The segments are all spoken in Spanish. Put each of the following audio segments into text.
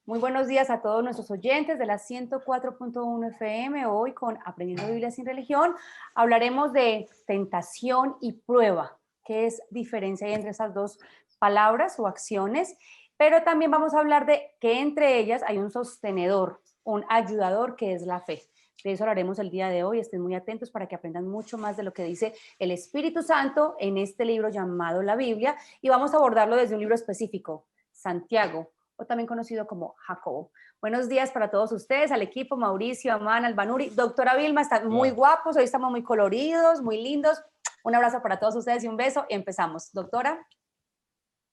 Muy buenos días a todos nuestros oyentes de la 104.1 FM. Hoy con Aprendiendo Biblia sin Religión hablaremos de tentación y prueba. ¿Qué es diferencia entre esas dos palabras o acciones? Pero también vamos a hablar de que entre ellas hay un sostenedor, un ayudador que es la fe. De eso hablaremos el día de hoy. Estén muy atentos para que aprendan mucho más de lo que dice el Espíritu Santo en este libro llamado la Biblia. Y vamos a abordarlo desde un libro específico, Santiago, o también conocido como Jacobo. Buenos días para todos ustedes, al equipo, Mauricio, Amán, Albanuri, doctora Vilma, están muy guapos, hoy estamos muy coloridos, muy lindos. Un abrazo para todos ustedes y un beso. Empezamos. Doctora.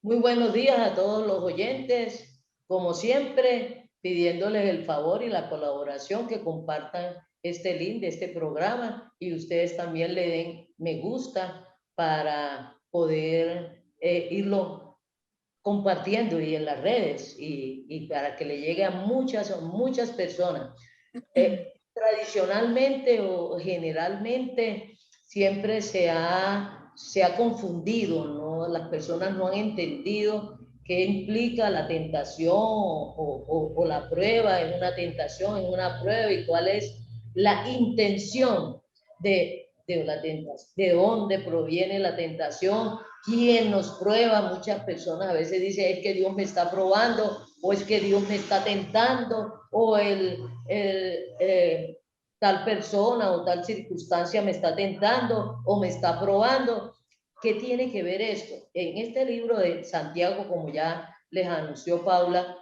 Muy buenos días a todos los oyentes, como siempre, pidiéndoles el favor y la colaboración que compartan este link de este programa y ustedes también le den me gusta para poder irlo compartiendo y en las redes y para que le llegue a muchas personas. Tradicionalmente o generalmente siempre se ha confundido, ¿no? Las personas no han entendido qué implica la tentación o la prueba en una tentación, en una prueba, y cuál es la intención de la tentación, de dónde proviene la tentación, quién nos prueba. Muchas personas a veces dicen es que Dios me está probando, o es que Dios me está tentando, o tal persona o tal circunstancia me está tentando o me está probando. ¿Qué tiene que ver esto? En este libro de Santiago, como ya les anunció Paula,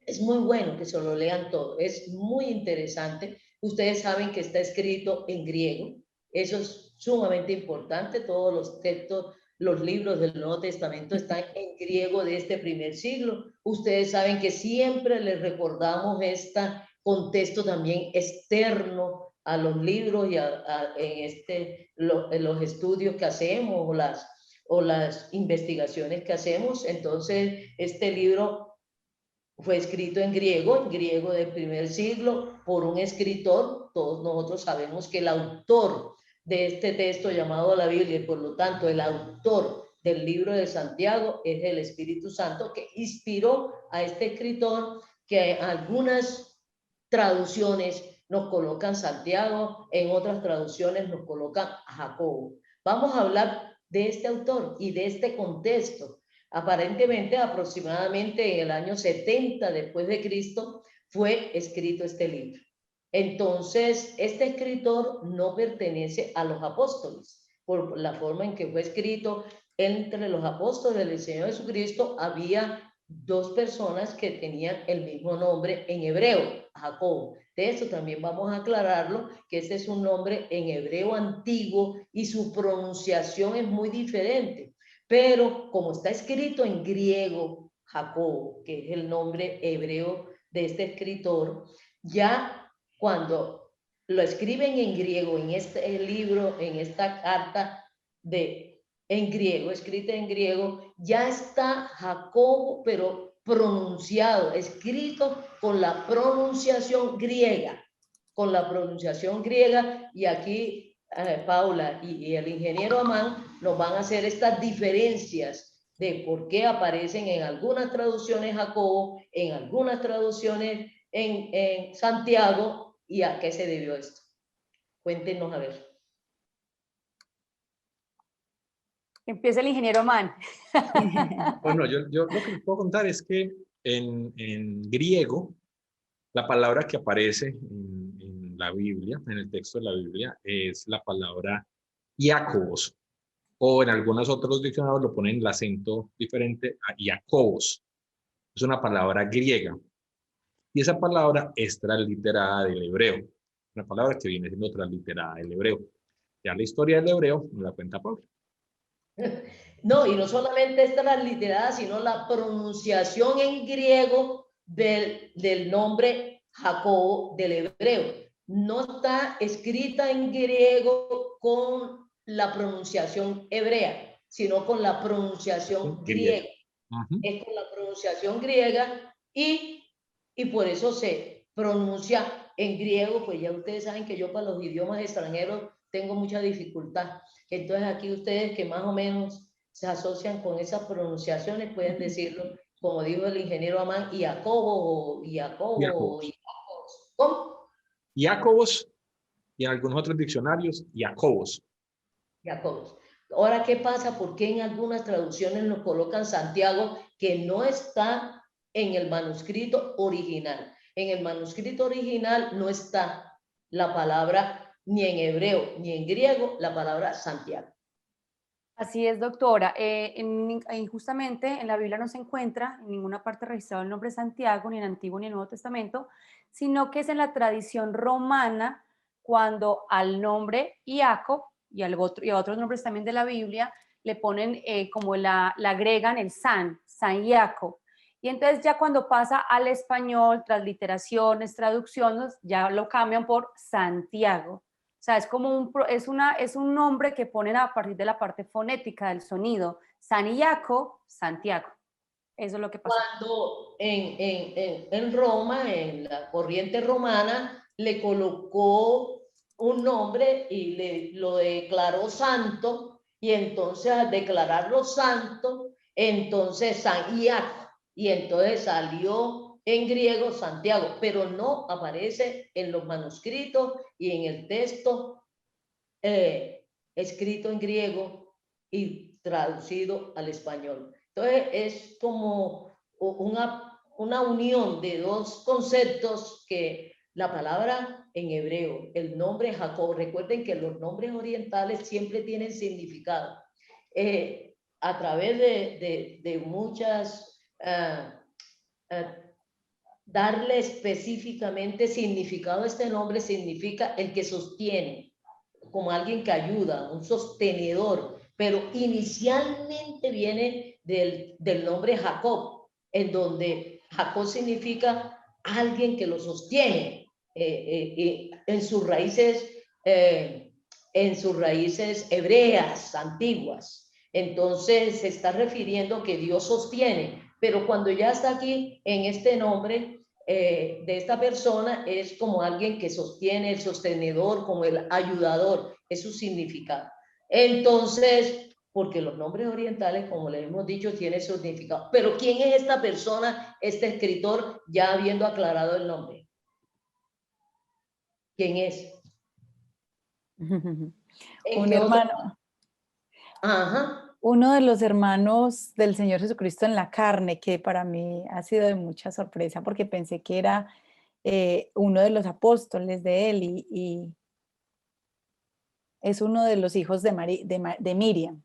es muy bueno que se lo lean todo, es muy interesante. Ustedes saben que está escrito en griego, eso es sumamente importante. Todos los textos, los libros del Nuevo Testamento están en griego de este primer siglo. Ustedes saben que siempre les recordamos este contexto también externo a los libros y en los estudios que hacemos o las investigaciones que hacemos. Entonces, este libro fue escrito en griego del primer siglo, por un escritor. Todos nosotros sabemos que el autor de este texto llamado la Biblia, y por lo tanto el autor del libro de Santiago, es el Espíritu Santo, que inspiró a este escritor, que algunas traducciones nos colocan Santiago, en otras traducciones nos colocan Jacobo. Vamos a hablar de este autor y de este contexto. Aparentemente, aproximadamente en el año 70 después de Cristo, fue escrito este libro. Entonces, este escritor no pertenece a los apóstoles, por la forma en que fue escrito. Entre los apóstoles del Señor Jesucristo había dos personas que tenían el mismo nombre en hebreo, Jacobo. De eso también vamos a aclararlo, que este es un nombre en hebreo antiguo y su pronunciación es muy diferente. Pero como está escrito en griego, Jacobo, que es el nombre hebreo de este escritor, ya cuando lo escriben en griego, en este libro, en esta carta en griego, escrita en griego, ya está Jacobo, pero pronunciado, escrito con la pronunciación griega, y aquí Paula y el ingeniero Amán nos van a hacer estas diferencias de por qué aparecen en algunas traducciones Jacobo, en algunas traducciones en Santiago, y a qué se debió esto. Cuéntenos a ver. Empieza el ingeniero Amán. Bueno, yo lo que les puedo contar es que en griego, la palabra que aparece en la Biblia, en el texto de la Biblia, es la palabra Iacobos, o en algunos otros diccionarios lo ponen el acento diferente a Iacobos. Es una palabra griega, y esa palabra es transliterada del hebreo, una palabra que viene siendo transliterada del hebreo. Ya la historia del hebreo me la cuenta Pablo. No, y no solamente esta transliterada, sino la pronunciación en griego del nombre Jacobo del hebreo. No está escrita en griego con la pronunciación hebrea, sino con la pronunciación griega. Es con la pronunciación griega y por eso se pronuncia en griego. Pues ya ustedes saben que yo para los idiomas extranjeros tengo mucha dificultad. Entonces aquí ustedes que más o menos se asocian con esas pronunciaciones pueden decirlo como dijo el ingeniero Amán, Jacobo, Jacobos. ¿cómo? Jacobos, y en algunos otros diccionarios, Jacobos. Jacobos. Ahora, ¿qué pasa? ¿Por qué en algunas traducciones nos colocan Santiago, que no está en el manuscrito original? En el manuscrito original no está la palabra ni en hebreo ni en griego, la palabra Santiago. Así es, doctora. Justamente en la Biblia no se encuentra en ninguna parte registrado el nombre Santiago, ni en el Antiguo ni en el Nuevo Testamento, sino que es en la tradición romana cuando al nombre Iaco y a otros nombres también de la Biblia le ponen como le agregan el San Iaco. Y entonces ya cuando pasa al español, transliteraciones, traducciones, ya lo cambian por Santiago. O sea, es como es un nombre que ponen a partir de la parte fonética del sonido. Sanillaco, Santiago. Eso es lo que pasa. Cuando en Roma, en la corriente romana, le colocó un nombre y lo declaró santo, y entonces al declararlo santo, entonces San Iaco, y entonces salió en griego Santiago, pero no aparece en los manuscritos y en el texto escrito en griego y traducido al español. Entonces es como una unión de dos conceptos que la palabra en hebreo, el nombre Jacob, recuerden que los nombres orientales siempre tienen significado. A través de muchas, darle específicamente significado a este nombre significa el que sostiene, como alguien que ayuda, un sostenedor, pero inicialmente viene del nombre Jacob, en donde Jacob significa alguien que lo sostiene en sus raíces hebreas antiguas. Entonces se está refiriendo que Dios sostiene, pero cuando ya está aquí en este nombre de esta persona, es como alguien que sostiene, el sostenedor, como el ayudador, es su significado. Entonces, porque los nombres orientales, como le hemos dicho, tienen su significado. Pero ¿quién es esta persona, este escritor, ya habiendo aclarado el nombre? ¿Quién es? Un hermano. Ajá. Uno de los hermanos del Señor Jesucristo en la carne, que para mí ha sido de mucha sorpresa porque pensé que era uno de los apóstoles de él y es uno de los hijos de Miriam.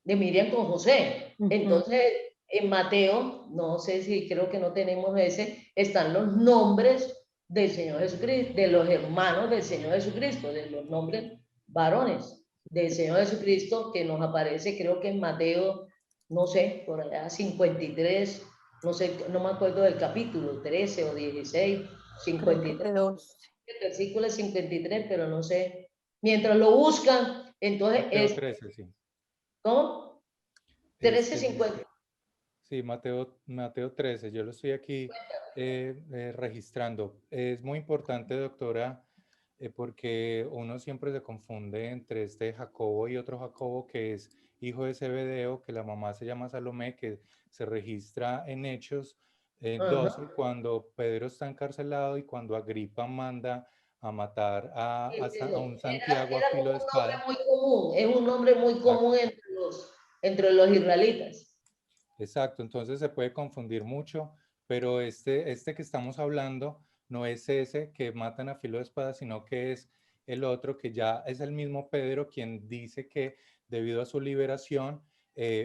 De Miriam con José. Entonces, en Mateo, no sé si creo que no tenemos ese, están los nombres del Señor Jesucristo, de los hermanos del Señor Jesucristo, de los nombres varones del Señor Jesucristo, que nos aparece, creo que en Mateo, no sé, por allá 53, no sé, no me acuerdo del capítulo, 13 o 16, 53. El versículo es 53, pero no sé. Mientras lo buscan, entonces Mateo 13, sí. ¿Cómo? 13:50. Sí, Mateo 13, yo lo estoy aquí registrando. Es muy importante, doctora, porque uno siempre se confunde entre este Jacobo y otro Jacobo que es hijo de Zebedeo, que la mamá se llama Salomé, que se registra en Hechos 12, cuando Pedro está encarcelado y cuando Agripa manda a matar a un Santiago a filo de espada. Muy común, es un nombre muy común entre los israelitas. Exacto, entonces se puede confundir mucho, pero este que estamos hablando no es ese que matan a filo de espada, sino que es el otro que ya es el mismo Pedro quien dice que debido a su liberación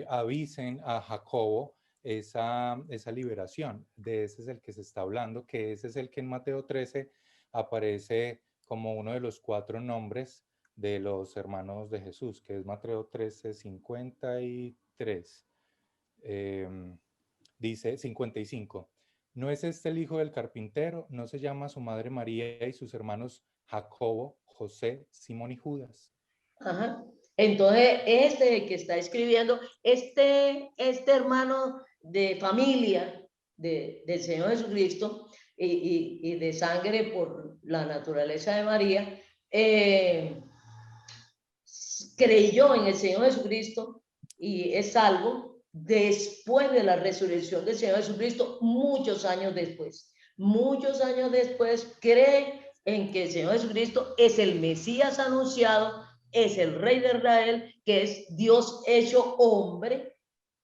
avisen a Jacobo esa liberación. De ese es el que se está hablando, que ese es el que en Mateo 13 aparece como uno de los 4 nombres de los hermanos de Jesús, que es Mateo 13, 53. Dice 55. ¿No es este el hijo del carpintero? ¿No se llama su madre María y sus hermanos Jacobo, José, Simón y Judas? Ajá. Entonces, este que está escribiendo, este hermano de familia del Señor Jesucristo y de sangre por la naturaleza de María, creyó en el Señor Jesucristo y es salvo, después de la resurrección del Señor Jesucristo, muchos años después, cree en que el Señor Jesucristo es el Mesías anunciado, es el Rey de Israel, que es Dios hecho hombre.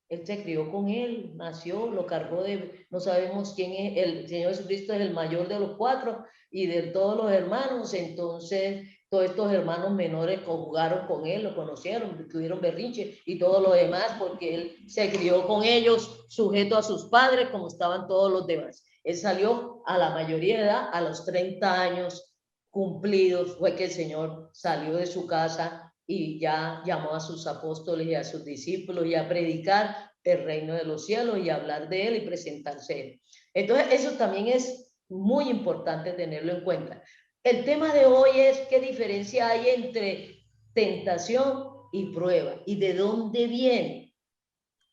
Él se crió con él, nació, lo cargó de, no sabemos quién es, el Señor Jesucristo es el mayor de los cuatro y de todos los hermanos. Entonces todos estos hermanos menores jugaron con él, lo conocieron, tuvieron berrinche y todo lo demás, porque él se crió con ellos, sujeto a sus padres, como estaban todos los demás. Él salió a la mayoría de edad, a los 30 años cumplidos, fue que el Señor salió de su casa y ya llamó a sus apóstoles y a sus discípulos y a predicar el reino de los cielos y a hablar de él y presentarse a él. Entonces, eso también es muy importante tenerlo en cuenta. El tema de hoy es qué diferencia hay entre tentación y prueba y de dónde viene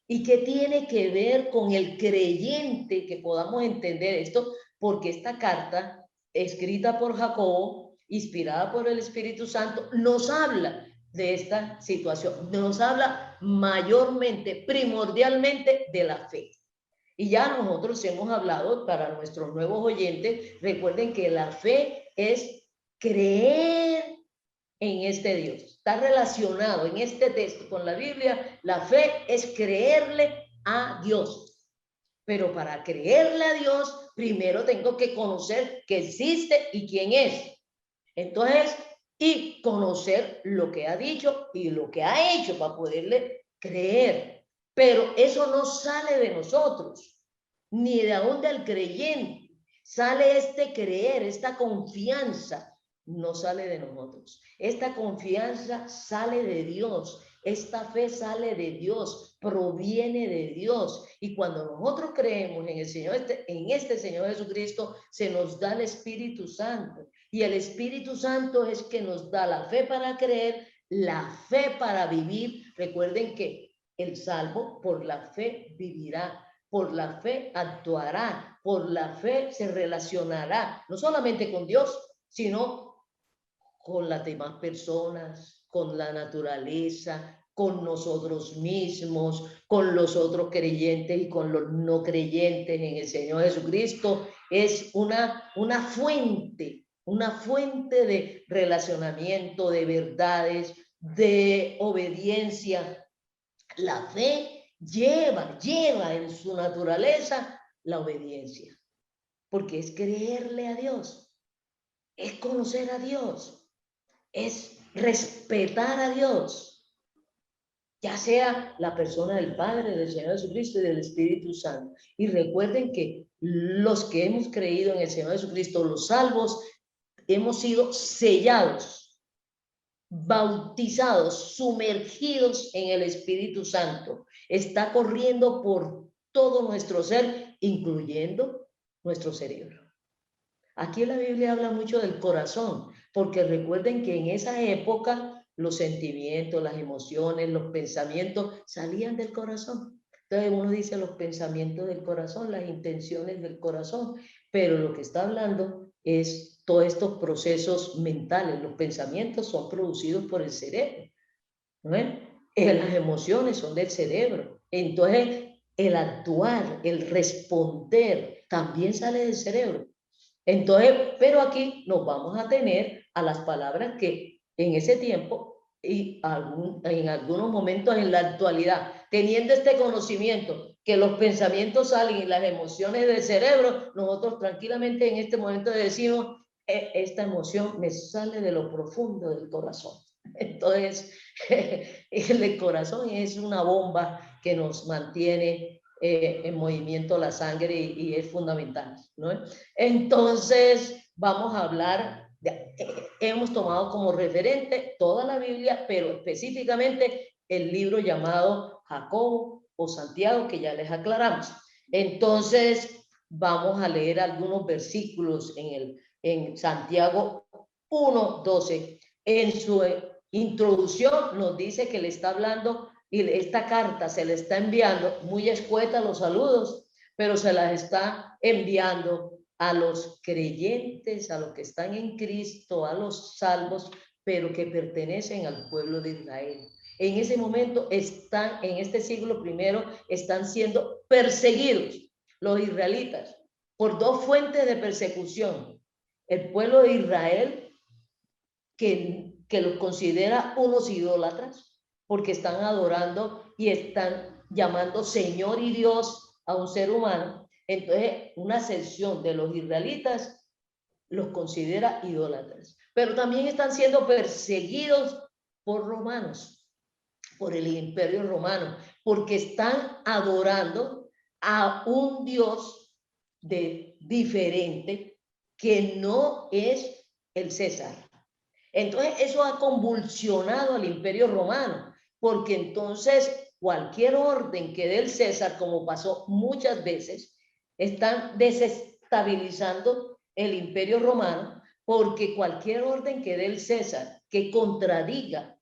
y qué tiene que ver con el creyente, que podamos entender esto, porque esta carta escrita por Jacobo, inspirada por el Espíritu Santo, nos habla de esta situación, nos habla mayormente, primordialmente de la fe. Y ya nosotros hemos hablado para nuestros nuevos oyentes, recuerden que la fe es creer en este Dios. Está relacionado en este texto con la Biblia. La fe es creerle a Dios. Pero para creerle a Dios, primero tengo que conocer que existe y quién es. Entonces, y conocer lo que ha dicho y lo que ha hecho para poderle creer. Pero eso no sale de nosotros, ni de aún del creyente. Sale este creer, esta confianza, no sale de nosotros. Esta confianza sale de Dios. Esta fe sale de Dios, proviene de Dios. Y cuando nosotros creemos en el Señor, en este Señor Jesucristo, se nos da el Espíritu Santo. Y el Espíritu Santo es que nos da la fe para creer, la fe para vivir. Recuerden que el salvo por la fe vivirá, por la fe actuará, por la fe se relacionará, no solamente con Dios, sino con las demás personas, con la naturaleza, con nosotros mismos, con los otros creyentes y con los no creyentes en el Señor Jesucristo. Es una fuente de relacionamiento, de verdades, de obediencia. La fe lleva en su naturaleza la obediencia, porque es creerle a Dios, es conocer a Dios, es respetar a Dios, ya sea la persona del Padre, del Señor Jesucristo y del Espíritu Santo. Y recuerden que los que hemos creído en el Señor Jesucristo, los salvos, hemos sido sellados, bautizados, sumergidos en el Espíritu Santo. Está corriendo por todo nuestro ser, incluyendo nuestro cerebro. Aquí la Biblia habla mucho del corazón, porque recuerden que en esa época los sentimientos, las emociones, los pensamientos salían del corazón. Entonces uno dice los pensamientos del corazón, las intenciones del corazón, pero lo que está hablando es todos estos procesos mentales. Los pensamientos son producidos por el cerebro, ¿no es? Las emociones son del cerebro. Entonces el actuar, el responder también sale del cerebro. Entonces, pero aquí nos vamos a tener a las palabras que en ese tiempo y en algunos momentos en la actualidad, teniendo este conocimiento que los pensamientos salen y las emociones del cerebro, nosotros tranquilamente en este momento decimos, esta emoción me sale de lo profundo del corazón. Entonces, el corazón es una bomba que nos mantiene en movimiento la sangre y es fundamental, ¿no? Entonces vamos a hablar, hemos tomado como referente toda la Biblia, pero específicamente el libro llamado Jacobo o Santiago, que ya les aclaramos. Entonces vamos a leer algunos versículos en Santiago 1:12. En su introducción nos dice que le está hablando y esta carta se le está enviando, muy escueta los saludos, pero se las está enviando a los creyentes, a los que están en Cristo, a los salvos, pero que pertenecen al pueblo de Israel. en ese momento están, en este siglo primero, están siendo perseguidos los israelitas por dos fuentes de persecución. El pueblo de Israel, que los considera unos idólatras, porque están adorando y están llamando Señor y Dios a un ser humano. Entonces, una sección de los israelitas los considera idólatras, pero también están siendo perseguidos por romanos, por el imperio romano, porque están adorando a un Dios diferente que no es el César. Entonces eso ha convulsionado al imperio romano, porque entonces cualquier orden que dé el César, como pasó muchas veces, están desestabilizando el imperio romano, porque cualquier orden que dé el César que contradiga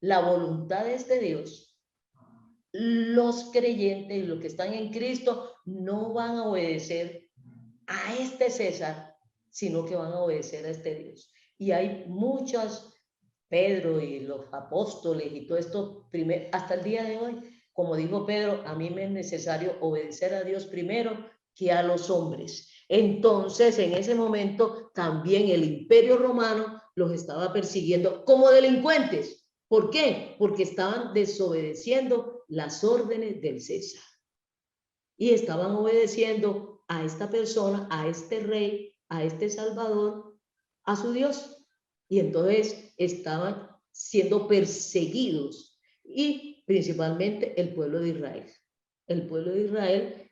la voluntad de este Dios, los creyentes, los que están en Cristo, no van a obedecer a este César, sino que van a obedecer a este Dios. Y hay muchos, Pedro y los apóstoles y todo esto, hasta el día de hoy, como dijo Pedro, a mí me es necesario obedecer a Dios primero que a los hombres. Entonces, en ese momento, también el imperio romano los estaba persiguiendo como delincuentes. ¿Por qué? Porque estaban desobedeciendo las órdenes del César. Y estaban obedeciendo a esta persona, a este rey, a este salvador, a su Dios. Y entonces estaban siendo perseguidos, y principalmente el pueblo de Israel. El pueblo de Israel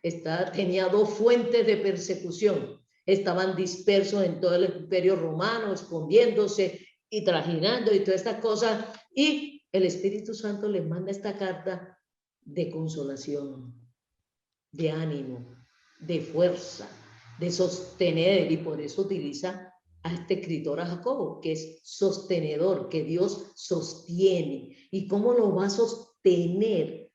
tenía dos fuentes de persecución. Estaban dispersos en todo el imperio romano, escondiéndose y trajinando y todas estas cosas. Y el Espíritu Santo les manda esta carta de consolación, de ánimo, de fuerza, de sostener, y por eso utiliza a este escritor, a Jacobo, que es sostenedor, que Dios sostiene. ¿Y cómo lo va a sostener?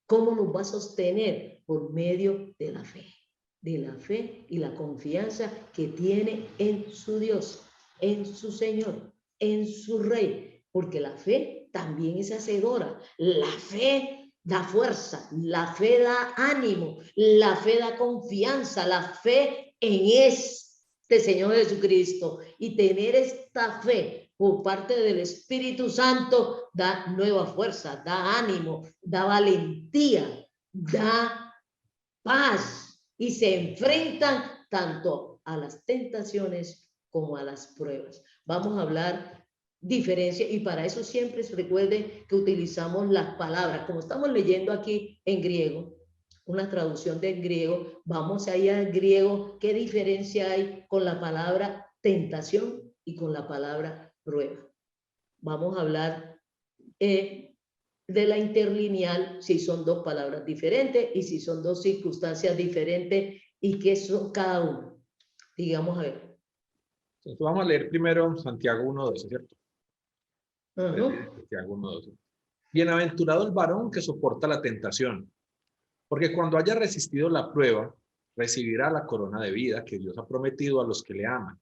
¿Cómo lo va a sostener? Por medio de la fe y la confianza que tiene en su Dios, en su Señor, en su Rey, porque la fe también es hacedora. La fe da fuerza, la fe da ánimo, la fe da confianza, la fe en este Señor Jesucristo. Y tener esta fe por parte del Espíritu Santo da nueva fuerza, da ánimo, da valentía, da paz, y se enfrentan tanto a las tentaciones como a las pruebas. Vamos a hablar diferencia, y para eso siempre recuerden que utilizamos las palabras, como estamos leyendo aquí en griego, una traducción del griego, vamos a ir al griego, qué diferencia hay con la palabra tentación y con la palabra prueba. Vamos a hablar de la interlineal, si son dos palabras diferentes y si son dos circunstancias diferentes, y qué son cada uno. Digamos, a ver. Entonces, vamos a leer primero Santiago 1:12, ¿cierto? Santiago 1:12. Bienaventurado el varón que soporta la tentación, porque cuando haya resistido la prueba, recibirá la corona de vida que Dios ha prometido a los que le aman.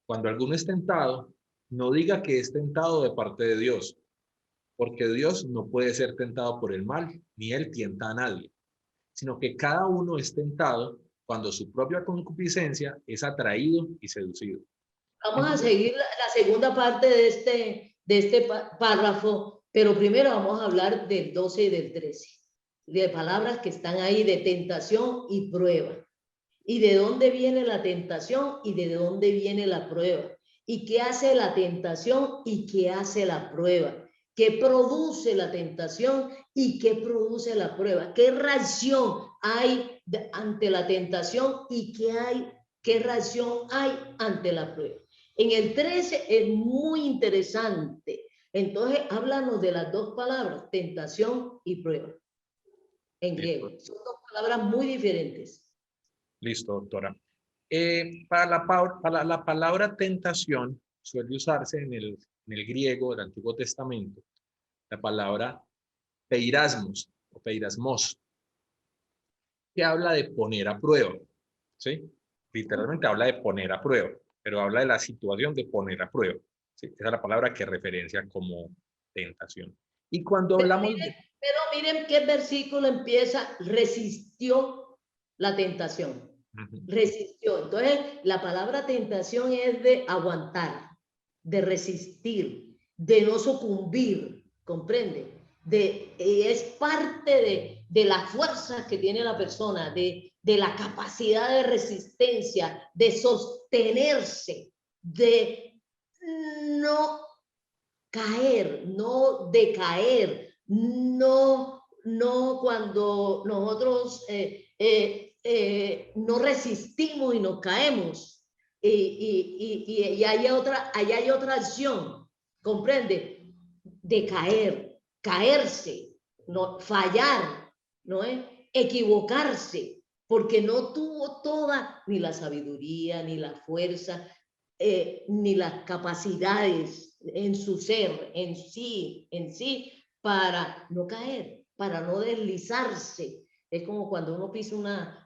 Cuando alguno es tentado, no diga que es tentado de parte de Dios, porque Dios no puede ser tentado por el mal, ni él tienta a nadie, sino que cada uno es tentado cuando su propia concupiscencia es atraído y seducido. Vamos a seguir la segunda parte de este párrafo, pero primero vamos a hablar del 12 y del 13, de palabras que están ahí de tentación y prueba. ¿Y de dónde viene la tentación y de dónde viene la prueba? ¿Y qué hace la tentación y qué hace la prueba? ¿Qué produce la tentación y qué produce la prueba? ¿Qué reacción hay ante la tentación y qué reacción hay ante la prueba? En el 13 es muy interesante. Entonces, háblanos de las dos palabras, tentación y prueba, en griego. Son dos palabras muy diferentes. Listo, doctora. Para la palabra tentación suele usarse en el griego del Antiguo Testamento la palabra peirasmos o peirasmos, que habla de poner a prueba, ¿sí? Literalmente habla de poner a prueba, pero habla de la situación de poner a prueba, ¿sí? Esa es la palabra que referencia como tentación. Y cuando Pero hablamos miren qué versículo empieza, resistió la tentación. Resistió. Entonces, la palabra tentación es de aguantar, de resistir, de no sucumbir, ¿comprende? Es parte de la fuerza que tiene la persona, de la capacidad de resistencia, de sostenerse, de no caer, no decaer, no cuando nosotros no resistimos y nos caemos. Y allá hay otra acción, ¿comprende? De caer, caerse, no, fallar, ¿no es? Equivocarse, porque no tuvo toda, ni la sabiduría, ni la fuerza, ni las capacidades en su ser, en sí, para no caer, para no deslizarse. Es como cuando uno pisa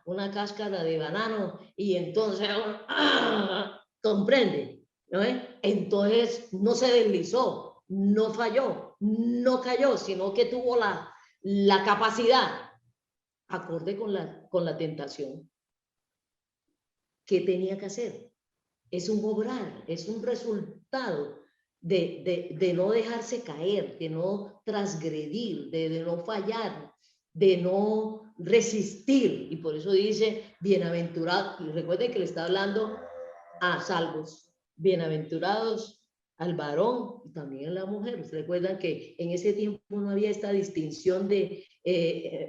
una cáscara de banano y entonces, ¿comprende? ¿No es? Entonces no se deslizó, no falló, no cayó, sino que tuvo la capacidad, acorde con la tentación. ¿Qué tenía que hacer? Es un obrar, es un resultado de no dejarse caer, de no transgredir, de no fallar, de no resistir. Y por eso dice, bienaventurado, y recuerden que le está hablando a salvos, bienaventurados al varón y también a la mujer. Recuerdan que en ese tiempo no había esta distinción de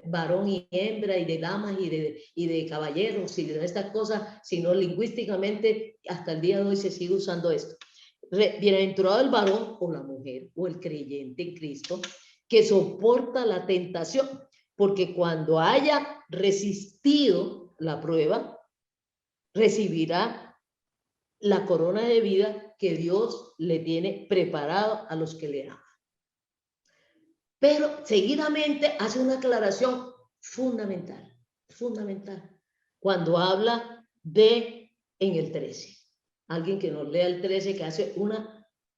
varón y hembra, y de damas y de caballeros y de estas cosas, sino lingüísticamente hasta el día de hoy se sigue usando esto. Bienaventurado el varón o la mujer o el creyente en Cristo que soporta la tentación, porque cuando haya resistido la prueba, recibirá la corona de vida que Dios le tiene preparado a los que le aman. Pero seguidamente hace una aclaración fundamental, cuando habla de en el 13. Alguien que nos lea el 13, que hace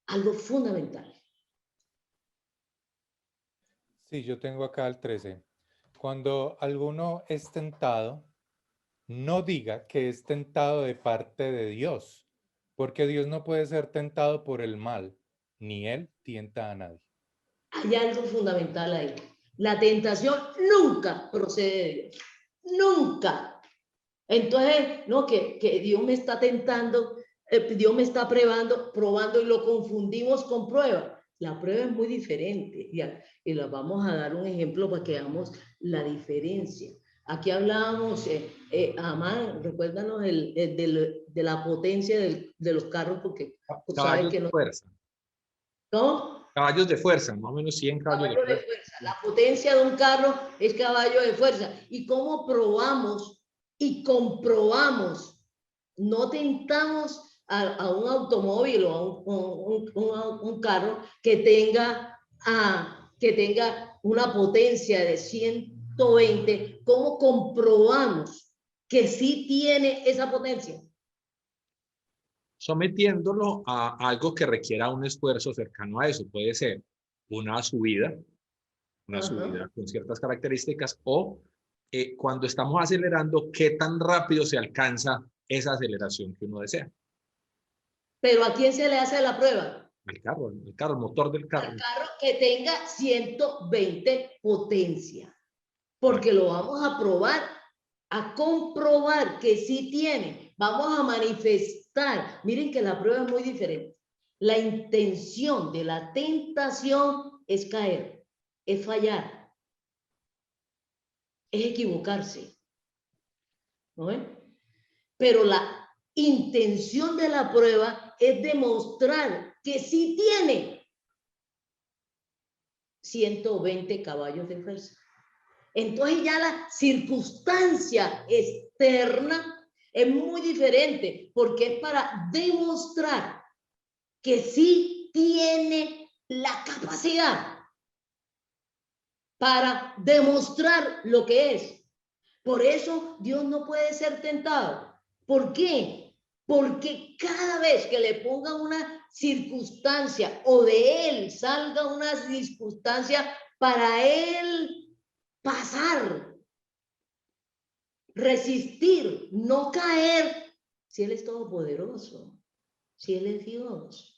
algo fundamental. Sí, yo tengo acá el 13. Cuando alguno es tentado, no diga que es tentado de parte de Dios, porque Dios no puede ser tentado por el mal, ni él tienta a nadie. Hay algo fundamental ahí. La tentación nunca procede de Dios. Nunca. Entonces, no, que Dios me está tentando, Dios me está probando y lo confundimos con prueba. La prueba es muy diferente y la vamos a dar un ejemplo para que veamos la diferencia. Aquí hablábamos, Amán, recuérdanos de la potencia de los carros, porque caballos de fuerza. ¿No? Caballos de fuerza, más o menos 100 caballos de fuerza. La potencia de un carro es caballo de fuerza. ¿Y cómo probamos y comprobamos? No tentamos a un automóvil o a un carro que tenga una potencia de 120. ¿Cómo comprobamos que sí tiene esa potencia? Sometiéndolo a algo que requiera un esfuerzo cercano a eso. Puede ser una subida con ciertas características, o cuando estamos acelerando, qué tan rápido se alcanza esa aceleración que uno desea. ¿Pero a quién se le hace la prueba? El carro, el motor del carro. Al carro que tenga 120 potencia, porque lo vamos a probar, a comprobar que sí tiene. Vamos a manifestar. Miren que la prueba es muy diferente. La intención de la tentación es caer, es fallar, es equivocarse, ¿no ven? Pero la intención de la prueba es demostrar que sí tiene 120 caballos de fuerza. Entonces ya la circunstancia externa es muy diferente, porque es para demostrar que sí tiene la capacidad para demostrar lo que es. Por eso Dios no puede ser tentado. ¿Por qué? Porque cada vez que le pongan una circunstancia o de él salga una circunstancia para él pasar, resistir, no caer, si él es todopoderoso, si él es Dios.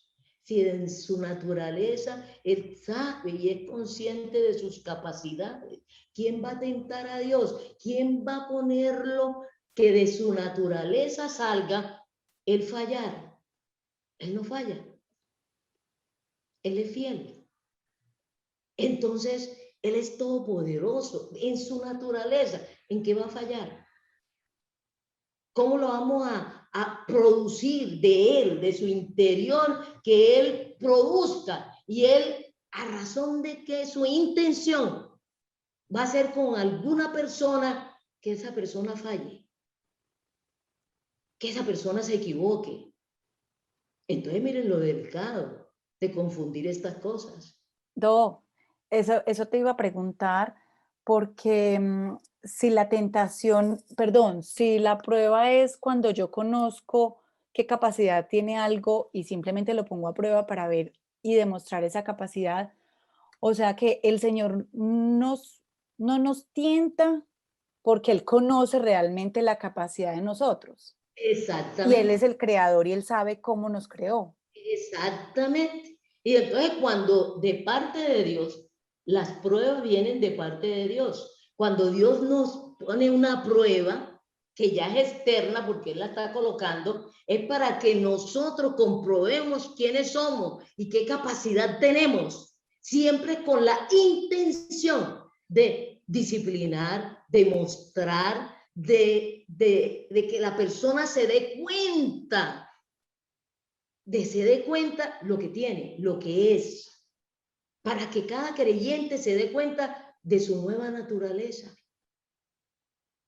Si en su naturaleza él sabe y es consciente de sus capacidades, ¿quién va a tentar a Dios? ¿Quién va a ponerlo que de su naturaleza salga el fallar? Él no falla. Él es fiel. Entonces, él es todopoderoso en su naturaleza. ¿En qué va a fallar? ¿Cómo lo vamos a producir de él, de su interior, que él produzca? Y él, a razón de que su intención va a ser con alguna persona, que esa persona falle, que esa persona se equivoque. Entonces miren lo delicado de confundir estas cosas. Eso te iba a preguntar, porque si la tentación, perdón, si la prueba es cuando yo conozco qué capacidad tiene algo y simplemente lo pongo a prueba para ver y demostrar esa capacidad, o sea que el Señor no nos tienta porque Él conoce realmente la capacidad de nosotros. Y Él Exactamente. es el creador y Él sabe cómo nos creó. Exactamente. Y entonces cuando de parte de Dios, las pruebas vienen de parte de Dios. Cuando Dios nos pone una prueba que ya es externa porque Él la está colocando, es para que nosotros comprobemos quiénes somos y qué capacidad tenemos, siempre con la intención de disciplinar, de mostrar, de que la persona se dé cuenta, se dé cuenta lo que tiene, lo que es, para que cada creyente se dé cuenta de su nueva naturaleza,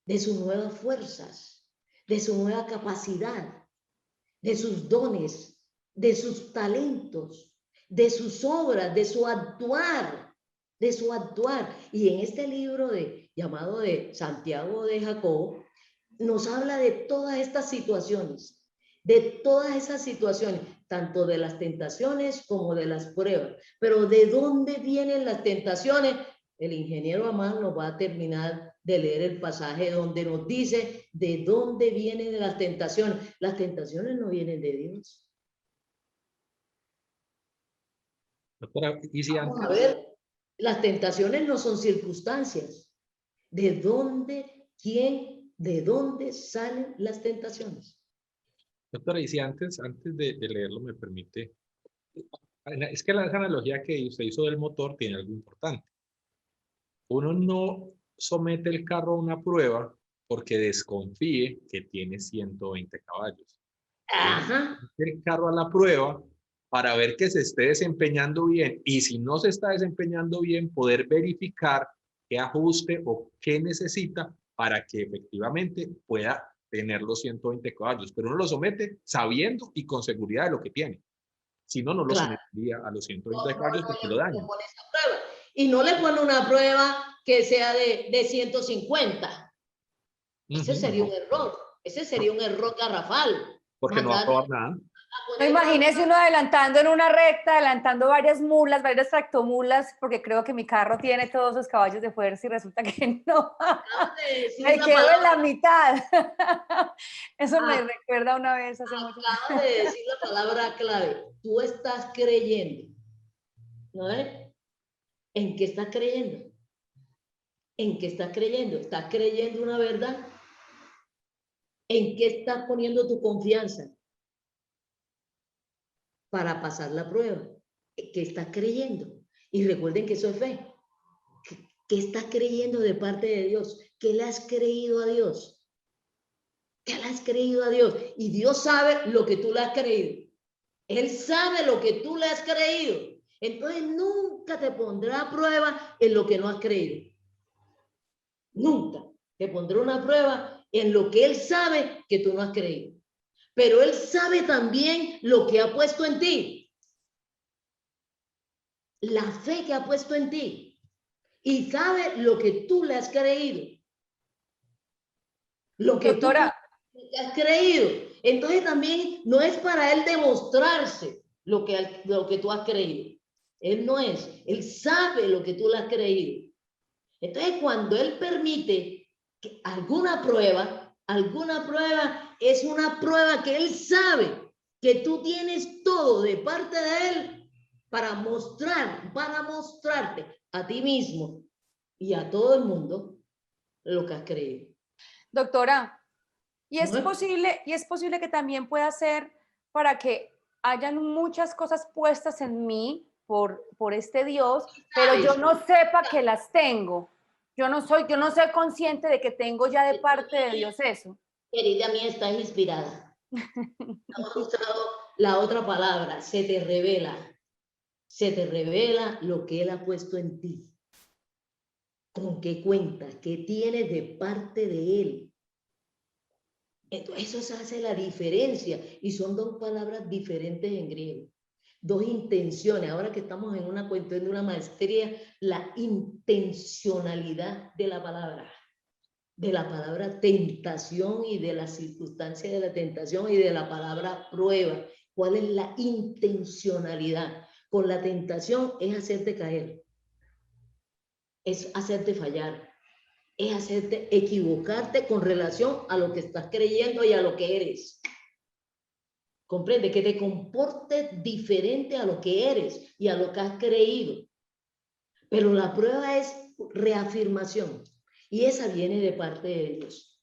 de sus nuevas fuerzas, de su nueva capacidad, de sus dones, de sus talentos, de sus obras, de su actuar, de su actuar. Y en este libro llamado de Santiago de Jacobo, nos habla de todas estas situaciones, tanto de las tentaciones como de las pruebas. Pero ¿de dónde vienen las tentaciones? El ingeniero Amán nos va a terminar de leer el pasaje donde nos dice de dónde vienen las tentaciones. Las tentaciones no vienen de Dios. Doctora, y si Vamos a antes, ver, las tentaciones no son circunstancias. ¿De dónde, de dónde salen las tentaciones? doctora, y si antes de leerlo me permite, es que la analogía que usted hizo del motor tiene algo importante. Uno no somete el carro a una prueba porque desconfíe que tiene 120 caballos. Ajá. El carro a la prueba para ver que se esté desempeñando bien, y si no se está desempeñando bien, poder verificar qué ajuste o qué necesita para que efectivamente pueda tener los 120 caballos. Pero uno lo somete sabiendo y con seguridad de lo que tiene. Si no, no lo Claro. sometería a los 120 caballos porque lo dañan. Y no le pone una prueba que sea de 150. Ese sería un error. Ese sería un error garrafal. Porque no va a probar nada. No, imagínese uno adelantando en una recta, adelantando varias mulas, varias tractomulas, porque creo que mi carro tiene todos esos caballos de fuerza y resulta que no. Me quedo en la mitad. Eso me recuerda una vez hace mucho tiempo. Acabas de decir la palabra clave. Tú estás creyendo. ¿No es? ¿En qué estás creyendo? ¿En qué estás creyendo? ¿Estás creyendo una verdad? ¿En qué estás poniendo tu confianza para pasar la prueba? ¿Qué estás creyendo? Y recuerden que eso es fe. ¿Qué estás creyendo de parte de Dios? ¿Qué le has creído a Dios? ¿Qué le has creído a Dios? Y Dios sabe lo que tú le has creído. Él sabe lo que tú le has creído. Entonces nunca te pondrá a prueba en lo que no has creído. Nunca te pondrá una prueba en lo que Él sabe que tú no has creído. Pero Él sabe también lo que ha puesto en ti. La fe que ha puesto en ti. Y sabe lo que tú le has creído. Lo que Doctora, tú le has creído. Entonces también no es para Él demostrarse. lo que tú has creído. Él no es, Él sabe lo que tú le has creído. Entonces, cuando Él permite que alguna prueba es una prueba que Él sabe que tú tienes todo de parte de Él para mostrarte a ti mismo y a todo el mundo lo que has creído. Doctora, y es ¿No? posible que también pueda ser para que hayan muchas cosas puestas en mí por este Dios, pero yo no sepa que las tengo. Yo no soy consciente de que tengo ya de parte de Dios eso. Querida mía, estás inspirada. Hemos mostrado la otra palabra, se te revela lo que Él ha puesto en ti. ¿Con qué cuentas? ¿Qué tienes de parte de Él? Entonces, eso hace la diferencia y son dos palabras diferentes en griego. Dos intenciones. Ahora que estamos en una cuestión de una maestría, la intencionalidad de la palabra tentación y de la circunstancia de la tentación y de la palabra prueba. ¿Cuál es la intencionalidad? Con la tentación es hacerte caer, es hacerte fallar, es hacerte equivocarte con relación a lo que estás creyendo y a lo que eres. Comprende, que te comportes diferente a lo que eres y a lo que has creído. Pero la prueba es reafirmación y esa viene de parte de Dios,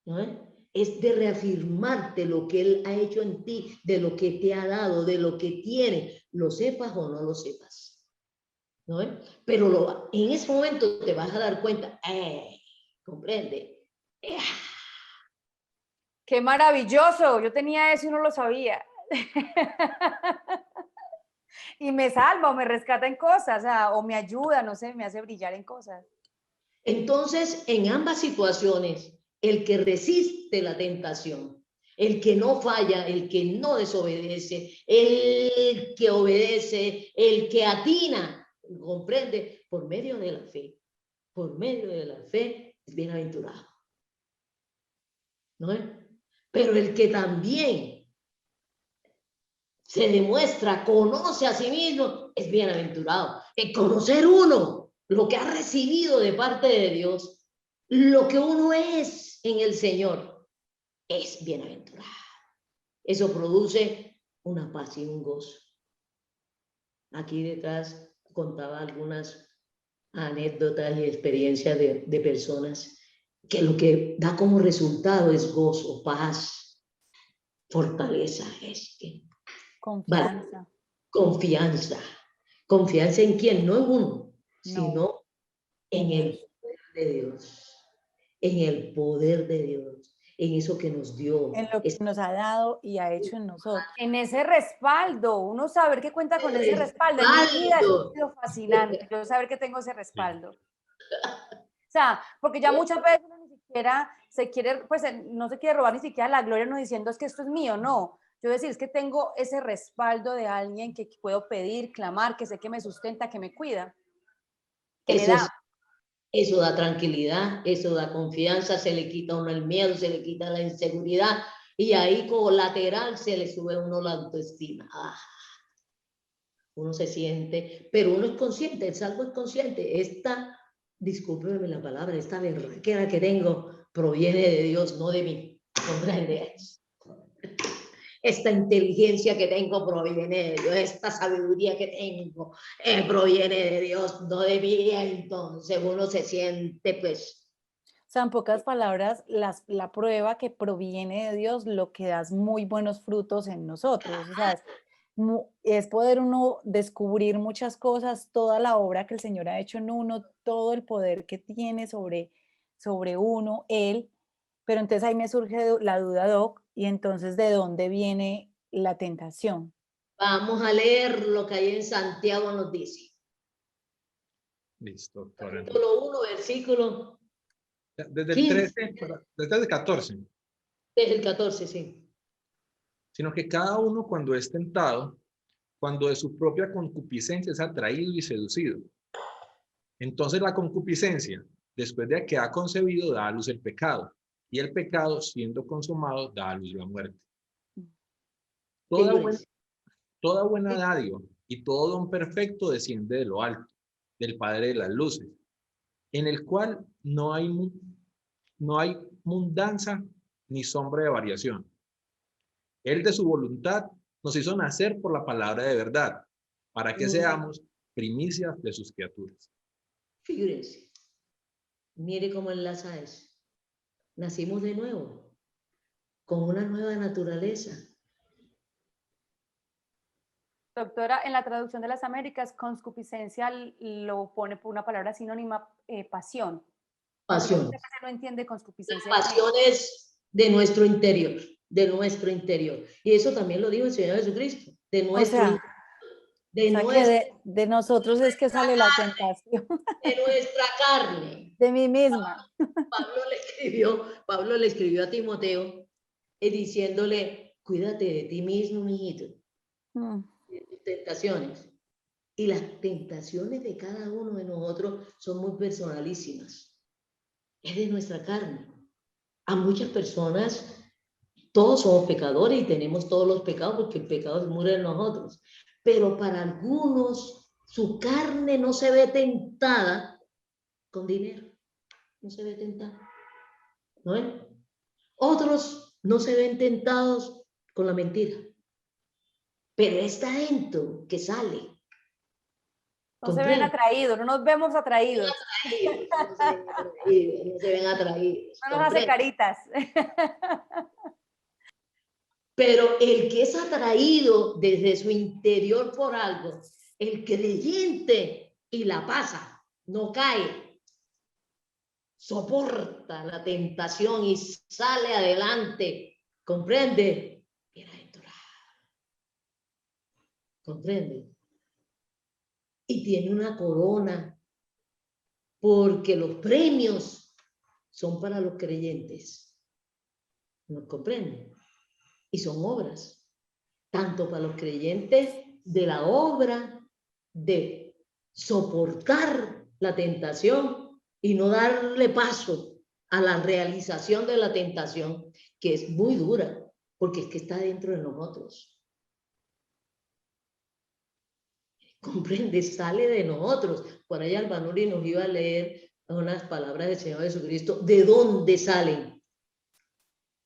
¿no? Es de reafirmarte lo que Él ha hecho en ti, de lo que te ha dado, de lo que tiene, lo sepas o no lo sepas, ¿no? Pero en ese momento te vas a dar cuenta, comprende. ¡Qué maravilloso! Yo tenía eso y no lo sabía. Y me salva o me rescata en cosas, o me ayuda, no sé, me hace brillar en cosas. Entonces, en ambas situaciones, el que resiste la tentación, el que no falla, el que no desobedece, el que obedece, el que atina, comprende, por medio de la fe, es bienaventurado. ¿No? Pero el que también se demuestra, conoce a sí mismo, es bienaventurado. El conocer uno lo que ha recibido de parte de Dios, lo que uno es en el Señor, es bienaventurado. Eso produce una paz y un gozo. Aquí detrás contaba algunas anécdotas y experiencias de personas que lo que da como resultado es gozo, paz, fortaleza, Confianza. confianza. ¿Confianza en quién? No en uno, sino en en el poder de Dios. En el poder de Dios. En eso que nos dio. En lo que nos ha dado y ha hecho en nosotros. En ese respaldo, uno saber que cuenta con ese respaldo. En mi vida eso ha sido fascinante, yo saber que tengo ese respaldo. O sea, porque ya muchas veces uno ni siquiera se quiere, pues no se quiere robar ni siquiera la gloria, no diciendo es que esto es mío, no. Yo decir, es que tengo ese respaldo de alguien que puedo pedir, clamar, que sé que me sustenta, que me cuida, que me da. Eso da tranquilidad, eso da confianza, se le quita a uno el miedo, se le quita la inseguridad y ahí colateral se le sube a uno la autoestima. Uno se siente, pero uno es consciente, el salvo es consciente. Discúlpeme la palabra, esta berraquera que tengo proviene de Dios, no de mí. ¿Comprendes? Esta inteligencia que tengo proviene de Dios, esta sabiduría que tengo proviene de Dios, no de mí. Entonces uno se siente, pues. O sea, en pocas palabras, la prueba que proviene de Dios, lo que da muy buenos frutos en nosotros. O sea, es poder uno descubrir muchas cosas, toda la obra que el Señor ha hecho en uno, todo el poder que tiene sobre uno, Él. Pero entonces ahí me surge la duda, Doc, y entonces, ¿de dónde viene la tentación? Vamos a leer lo que hay en Santiago nos dice. Listo, doctora. Capítulo 1, versículo. Desde 15. el 13, desde el 14. Desde el 14, sí. Sino que cada uno cuando es tentado, cuando de su propia concupiscencia es atraído y seducido. Entonces la concupiscencia, después de que ha concebido, da a luz el pecado. Y el pecado, siendo consumado, da a luz la muerte. Toda buena dádiva y todo don perfecto desciende de lo alto, del Padre de las luces, en el cual no hay mudanza ni sombra de variación. Él de su voluntad nos hizo nacer por la palabra de verdad, para que seamos primicias de sus criaturas. Fíjense, mire cómo enlaza eso. Nacimos de nuevo, con una nueva naturaleza. Doctora, en la traducción de las Américas, concupiscencia lo pone por una palabra sinónima, pasión. Pasión. ¿Usted no entiende concupiscencia? Pasión es de nuestro interior, de nuestro interior. Y eso también lo dijo el Señor Jesucristo, de nuestro interior. De nosotros es que sale la tentación. De nuestra carne. De mí misma. Pablo le escribió a Timoteo diciéndole, cuídate de ti mismo, mijito, de tus tentaciones. Y las tentaciones de cada uno de nosotros son muy personalísimas. Es de nuestra carne. A muchas personas, todos somos pecadores y tenemos todos los pecados porque el pecado muere en nosotros. Pero para algunos, su carne no se ve tentada con dinero. No se ve tentada. ¿No es? Otros no se ven tentados con la mentira. Pero está dentro que sale. No se ven atraídos, no nos vemos atraídos. No se ven atraídos. No nos hace caritas. Pero el que es atraído desde su interior por algo, el creyente y la pasa, no cae, soporta la tentación y sale adelante, ¿comprende? Bienaventurado. ¿Comprende? Y tiene una corona, porque los premios son para los creyentes. ¿No comprende? Y son obras, tanto para los creyentes de la obra de soportar la tentación y no darle paso a la realización de la tentación, que es muy dura, porque es que está dentro de nosotros. Comprende, sale de nosotros. Por ahí Albanuri nos iba a leer unas palabras del Señor Jesucristo, de dónde salen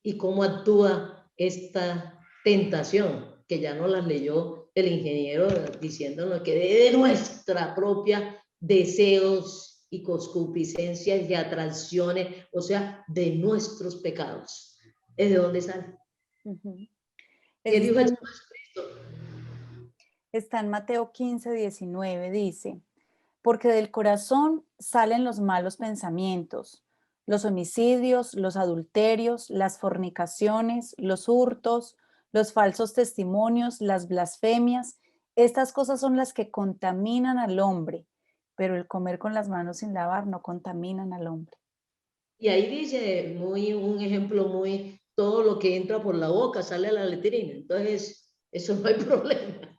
y cómo actúa esta tentación, que ya no las leyó el ingeniero diciéndonos que de nuestra propia deseos y concupiscencias y atracciones, o sea, de nuestros pecados. ¿Es de dónde sale? ¿Qué dijo Jesucristo? Está en Mateo 15, 19, dice, porque del corazón salen los malos pensamientos, los homicidios, los adulterios, las fornicaciones, los hurtos, los falsos testimonios, las blasfemias. Estas cosas son las que contaminan al hombre, pero el comer con las manos sin lavar no contaminan al hombre. Y ahí dice un ejemplo muy, todo lo que entra por la boca sale a la letrina. Entonces, eso no hay problema.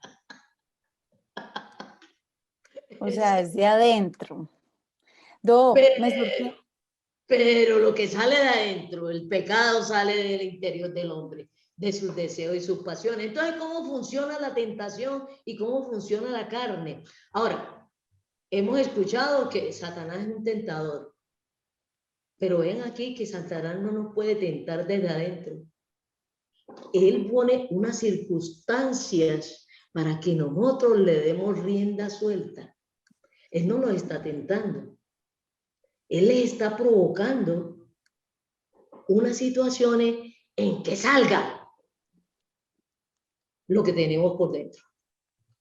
O sea, es de adentro. Pero lo que sale de adentro, el pecado sale del interior del hombre, de sus deseos y sus pasiones. Entonces, ¿cómo funciona la tentación y cómo funciona la carne? Ahora, hemos escuchado que Satanás es un tentador, pero ven aquí que Satanás no nos puede tentar desde adentro. Él pone unas circunstancias para que nosotros le demos rienda suelta. Él no nos está tentando. Él le está provocando unas situaciones en que salga lo que tenemos por dentro,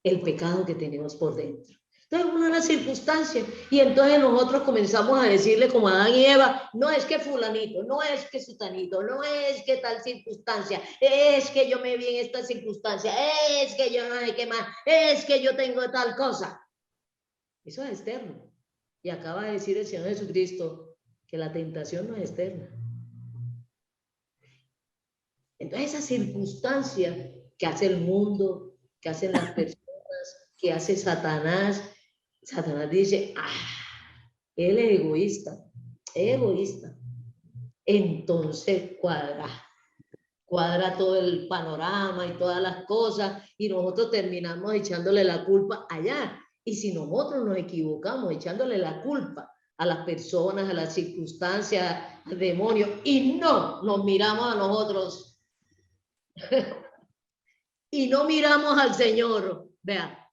el pecado que tenemos por dentro. Entonces, una de las circunstancias, y entonces nosotros comenzamos a decirle como Adán y Eva, no es que fulanito, no es que sutanito, no es que tal circunstancia, es que yo me vi en esta circunstancia, es que yo no sé qué más, es que yo tengo tal cosa. Eso es externo. Y acaba de decir el Señor Jesucristo que la tentación no es externa. Entonces, esa circunstancia que hace el mundo, que hacen las personas, que hace Satanás, Satanás dice, él es egoísta, es egoísta. Entonces cuadra. cuadra todo el panorama y todas las cosas, y nosotros terminamos echándole la culpa allá. Y si nosotros nos equivocamos echándole la culpa a las personas, a las circunstancias, al demonio, y no nos miramos a nosotros y no miramos al Señor, vea,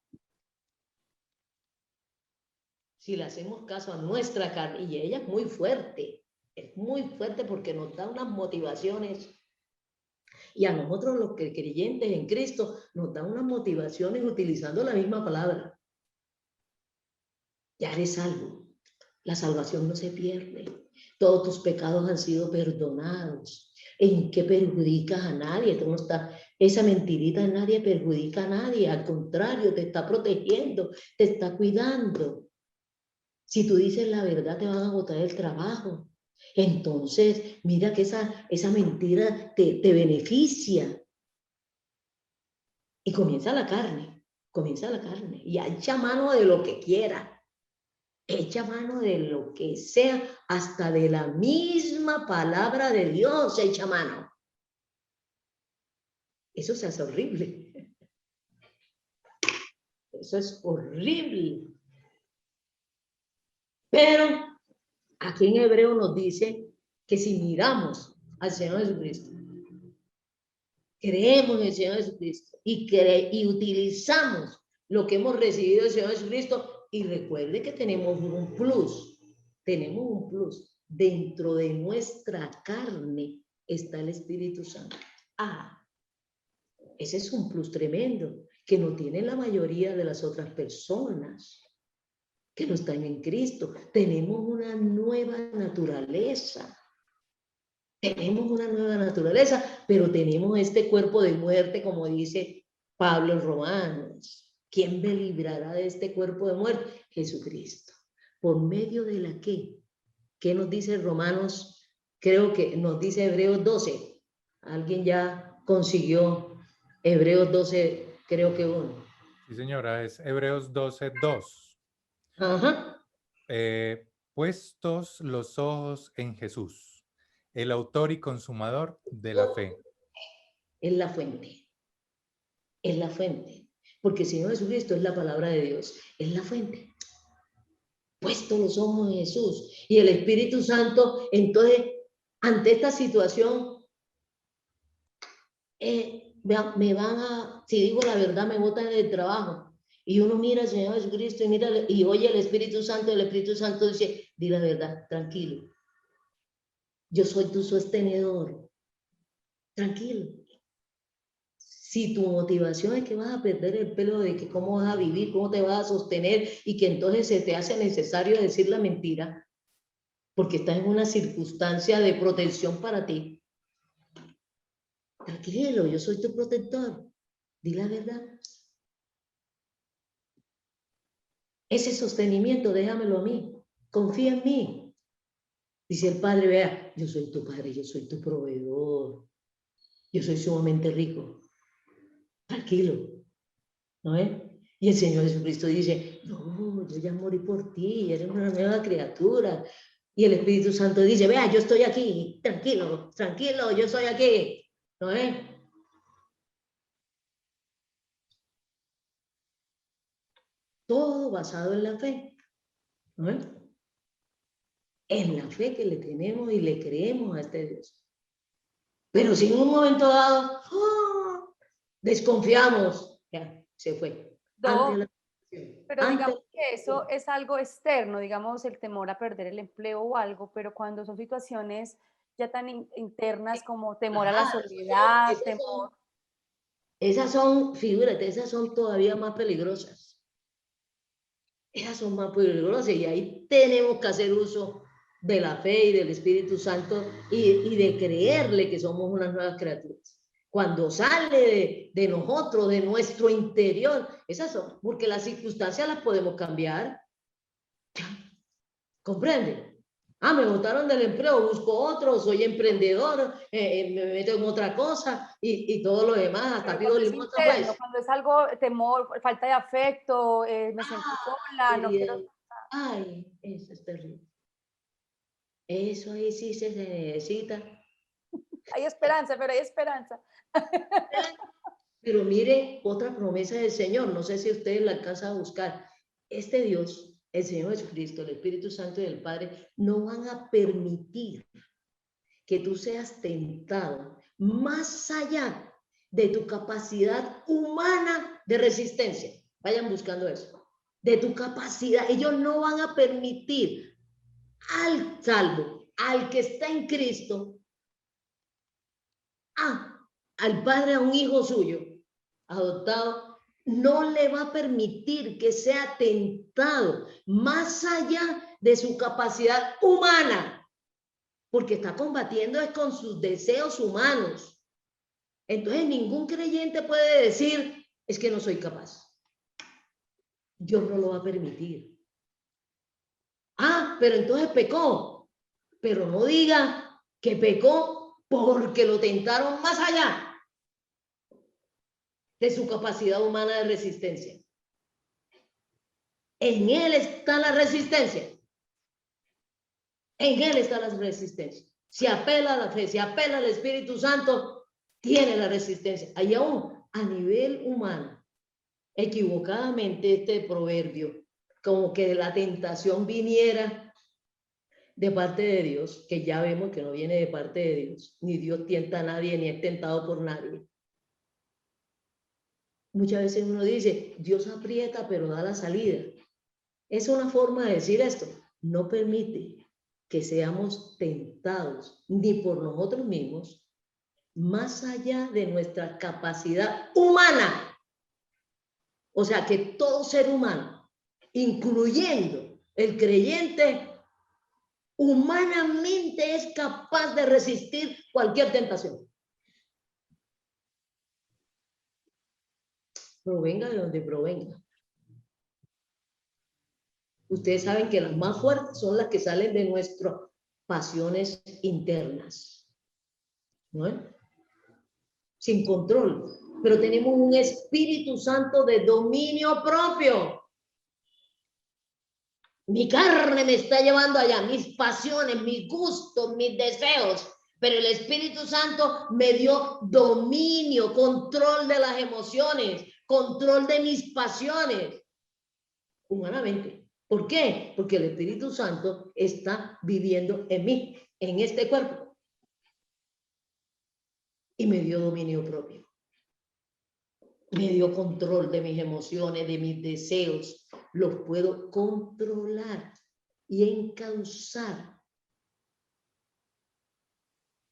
si le hacemos caso a nuestra carne, y ella es muy fuerte porque nos da unas motivaciones, y a nosotros los que creyentes en Cristo nos da unas motivaciones utilizando la misma palabra. Ya eres salvo, la salvación no se pierde, todos tus pecados han sido perdonados. ¿En qué perjudicas a nadie? Tú no estás, esa mentirita, nadie perjudica a nadie, al contrario, te está protegiendo, te está cuidando. Si tú dices la verdad, te van a botar el trabajo. Entonces, mira que esa mentira te beneficia. Y comienza la carne. Y echa mano de lo que quiera. Echa mano de lo que sea, hasta de la misma palabra de Dios echa mano. Eso se hace horrible. Eso es horrible. Pero aquí en Hebreo nos dice que si miramos al Señor Jesucristo, creemos en el Señor Jesucristo y utilizamos lo que hemos recibido del Señor Jesucristo, y recuerde que tenemos un plus, dentro de nuestra carne está el Espíritu Santo. Ese es un plus tremendo que no tienen la mayoría de las otras personas que no están en Cristo. Tenemos una nueva naturaleza. Pero tenemos este cuerpo de muerte, como dice Pablo en Romanos. ¿Quién me librará de este cuerpo de muerte? Jesucristo. ¿Por medio de la qué? ¿Qué nos dice Romanos? Creo que nos dice Hebreos 12. ¿Alguien ya consiguió Hebreos 12? Creo que uno. Sí, señora, es Hebreos 12:2. Ajá. Puestos los ojos en Jesús, el autor y consumador de la fe. Es la fuente. Es la fuente. Porque el Señor Jesucristo es la palabra de Dios. Es la fuente. Puesto los ojos en Jesús. Y el Espíritu Santo, entonces, ante esta situación, me van a, si digo la verdad, me botan del trabajo. Y uno mira al Señor Jesucristo y oye el Espíritu Santo, el Espíritu Santo dice, di la verdad, tranquilo. Yo soy tu sostenedor. Tranquilo. Si tu motivación es que vas a perder el pelo, de que cómo vas a vivir, cómo te vas a sostener, y que entonces se te hace necesario decir la mentira, porque estás en una circunstancia de protección para ti. Tranquilo, yo soy tu protector. Di la verdad. Ese sostenimiento, déjamelo a mí. Confía en mí. Dice el Padre, vea, yo soy tu Padre, yo soy tu proveedor. Yo soy sumamente rico. Tranquilo. ¿No es? Y el Señor Jesucristo dice, no, yo ya morí por ti, eres una nueva criatura. Y el Espíritu Santo dice, vea, yo estoy aquí, tranquilo, tranquilo, yo estoy aquí. ¿No es? Todo basado en la fe. ¿No es? En la fe que le tenemos y le creemos a este Dios. Pero si en un momento dado, desconfiamos, ya, se fue. Pero digamos que eso es algo externo, digamos el temor a perder el empleo o algo, pero cuando son situaciones ya tan internas como temor a la soledad, temor... Esas son, figúrate, esas son todavía más peligrosas. Esas son más peligrosas y ahí tenemos que hacer uso de la fe y del Espíritu Santo y de creerle que somos unas nuevas criaturas. Cuando sale de nosotros, de nuestro interior, esas son, porque las circunstancias las podemos cambiar. ¿Comprende? Me botaron del empleo, busco otro, soy emprendedor, me meto en otra cosa y todo lo demás, hasta pido limosna, pues. Cuando es algo, temor, falta de afecto, me siento sola, no quiero... Ay, eso es terrible. Eso ahí sí se necesita Hay esperanza, pero hay esperanza. Pero mire, otra promesa del Señor, no sé si ustedes la alcanzan a buscar. Este Dios, el Señor Jesucristo, el Espíritu Santo y el Padre, no van a permitir que tú seas tentado más allá de tu capacidad humana de resistencia. Vayan buscando eso. De tu capacidad. Ellos no van a permitir al salvo, al que está en Cristo, al Padre, a un hijo suyo adoptado, no le va a permitir que sea tentado más allá de su capacidad humana, porque está combatiendo es con sus deseos humanos. Entonces ningún creyente puede decir, es que no soy capaz. Dios no lo va a permitir. Pero entonces pecó. Pero no diga que pecó porque lo tentaron más allá de su capacidad humana de resistencia. En Él está la resistencia. En Él está la resistencia. Si apela a la fe, si apela al Espíritu Santo, tiene la resistencia. Ahí aún, a nivel humano, equivocadamente este proverbio, como que la tentación viniera de parte de Dios, que ya vemos que no viene de parte de Dios, ni Dios tienta a nadie, ni es tentado por nadie. Muchas veces uno dice, Dios aprieta pero da la salida. Es una forma de decir esto, no permite que seamos tentados ni por nosotros mismos, más allá de nuestra capacidad humana. O sea, que todo ser humano, incluyendo el creyente, humanamente es capaz de resistir cualquier tentación. Provenga de donde provenga. Ustedes saben que las más fuertes son las que salen de nuestras pasiones internas, ¿no? Sin control. Pero tenemos un Espíritu Santo de dominio propio. Mi carne me está llevando allá, mis pasiones, mis gustos, mis deseos. Pero el Espíritu Santo me dio dominio, control de las emociones, control de mis pasiones, humanamente. ¿Por qué? Porque el Espíritu Santo está viviendo en mí, en este cuerpo. Y me dio dominio propio. Me dio control de mis emociones, de mis deseos. Los puedo controlar y encauzar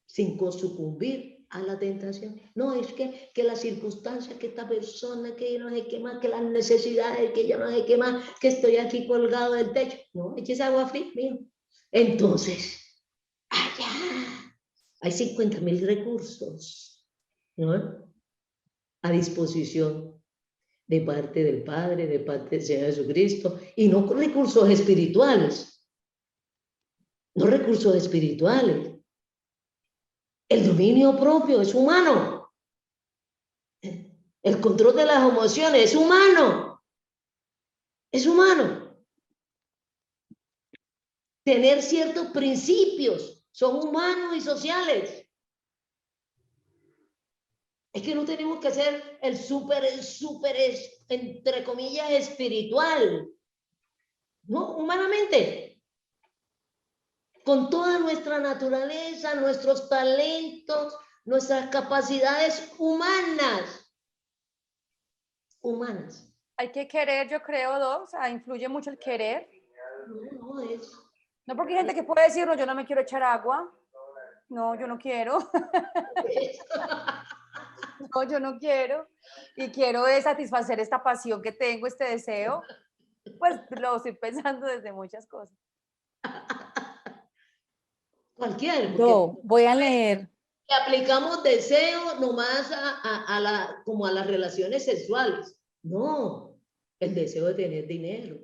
sin sucumbir a la tentación. No, es que las circunstancias, que esta persona, que yo no sé qué más, que las necesidades, que yo no sé qué más, que estoy aquí colgado del techo. No, eches agua fría, mío. Entonces, allá hay 50.000 recursos, ¿no? A disposición de parte del Padre, de parte del Señor Jesucristo, y no recursos espirituales. No recursos espirituales. El dominio propio es humano. El control de las emociones es humano. Es humano. Tener ciertos principios son humanos y sociales. Es que no tenemos que ser el súper, entre comillas, espiritual. No, humanamente. Con toda nuestra naturaleza, nuestros talentos, nuestras capacidades humanas. Humanas. Hay que querer, yo creo, o sea, influye mucho el querer. No, es... No, porque hay gente que puede decir, no, yo no me quiero echar agua. No, yo no quiero. No, yo no quiero. Y quiero satisfacer esta pasión que tengo, este deseo. Pues lo estoy pensando desde muchas cosas. Cualquier. Yo voy a leer. Aplicamos deseo nomás como a las relaciones sexuales. No, el deseo de tener dinero.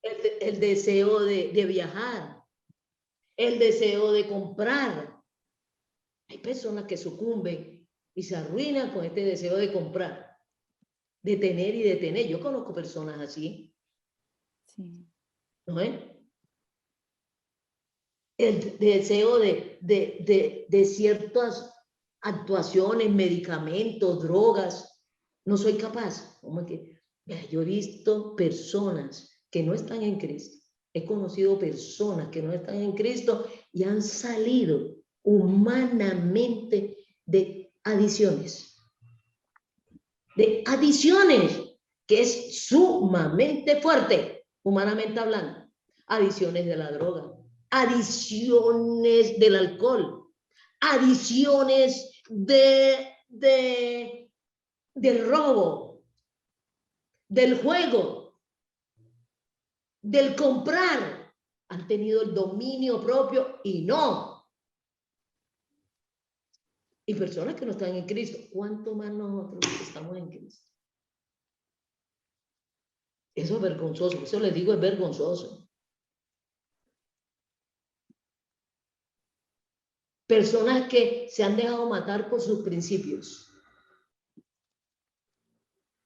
El deseo de viajar. El deseo de comprar. Hay personas que sucumben y se arruinan con este deseo de comprar, de tener y de tener. Yo conozco personas así. Sí. ¿No es? el deseo de ciertas actuaciones, medicamentos, drogas. No soy capaz. Como que, yo he visto personas que no están en Cristo. He conocido personas que no están en Cristo y han salido humanamente de adiciones. De adiciones, que es sumamente fuerte, humanamente hablando. Adiciones de la droga, adiciones del alcohol, adiciones del robo, del juego, del comprar. Han tenido el dominio propio y no. Y personas que no están en Cristo. ¿Cuánto más nosotros que estamos en Cristo? Eso es vergonzoso. Eso les digo, es vergonzoso. Personas que se han dejado matar por sus principios.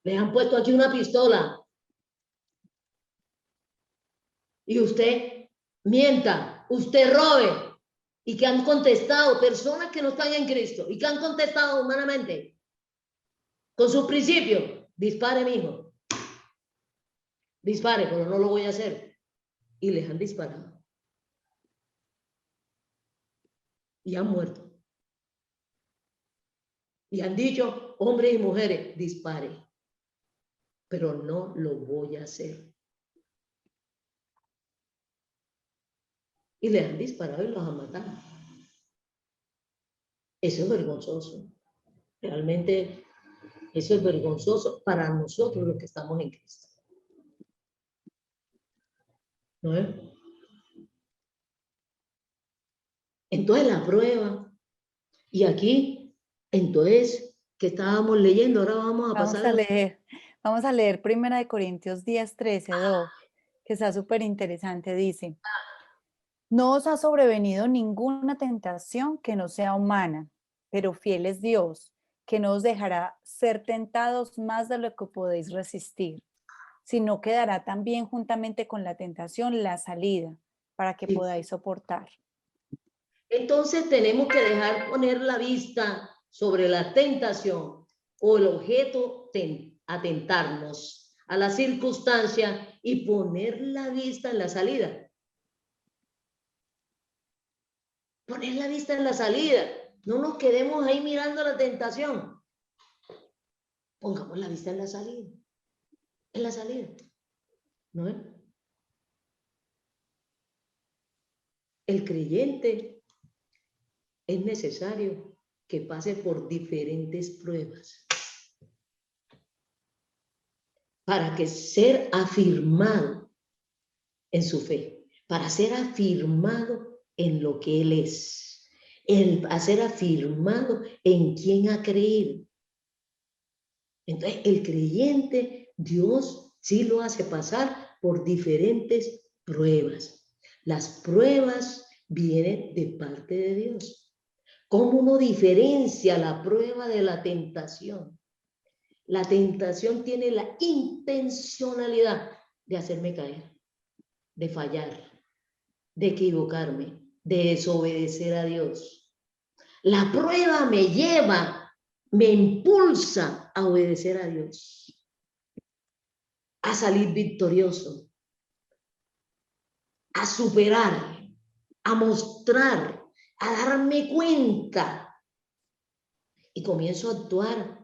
Les han puesto aquí una pistola. Y usted mienta, usted robe. Y que han contestado, personas que no están en Cristo, y que han contestado humanamente con sus principios. Dispare, mijo. Dispare, pero no lo voy a hacer. Y les han disparado. Y han muerto. Y han dicho, hombres y mujeres, dispare. Pero no lo voy a hacer. Y les han disparado y los han matado. Eso es vergonzoso. Realmente eso es vergonzoso para nosotros los que estamos en Cristo. ¿No es? Entonces la prueba. Y aquí, entonces, que estábamos leyendo, ahora vamos a pasar Vamos a leer 1 Corintios 10:13, que está súper interesante. Dice, no os ha sobrevenido ninguna tentación que no sea humana, pero fiel es Dios, que no os dejará ser tentados más de lo que podéis resistir, sino que dará también juntamente con la tentación la salida, para que podáis soportar. Entonces tenemos que dejar poner la vista sobre la tentación o el objeto a tentarnos, a la circunstancia, y poner la vista en la salida. Poner la vista en la salida. No nos quedemos ahí mirando la tentación. Pongamos la vista en la salida. En la salida. ¿No es? El creyente es necesario que pase por diferentes pruebas para que ser afirmado en su fe, para ser afirmado en lo que Él es, a ser afirmado en quien ha creído. Entonces, el creyente, Dios sí lo hace pasar por diferentes pruebas. Las pruebas vienen de parte de Dios. ¿Cómo uno diferencia la prueba de la tentación? La tentación tiene la intencionalidad de hacerme caer, de fallar, de equivocarme, de desobedecer a Dios. La prueba me lleva, me impulsa a obedecer a Dios, a salir victorioso, a superar, a mostrar, a darme cuenta. Y comienzo a actuar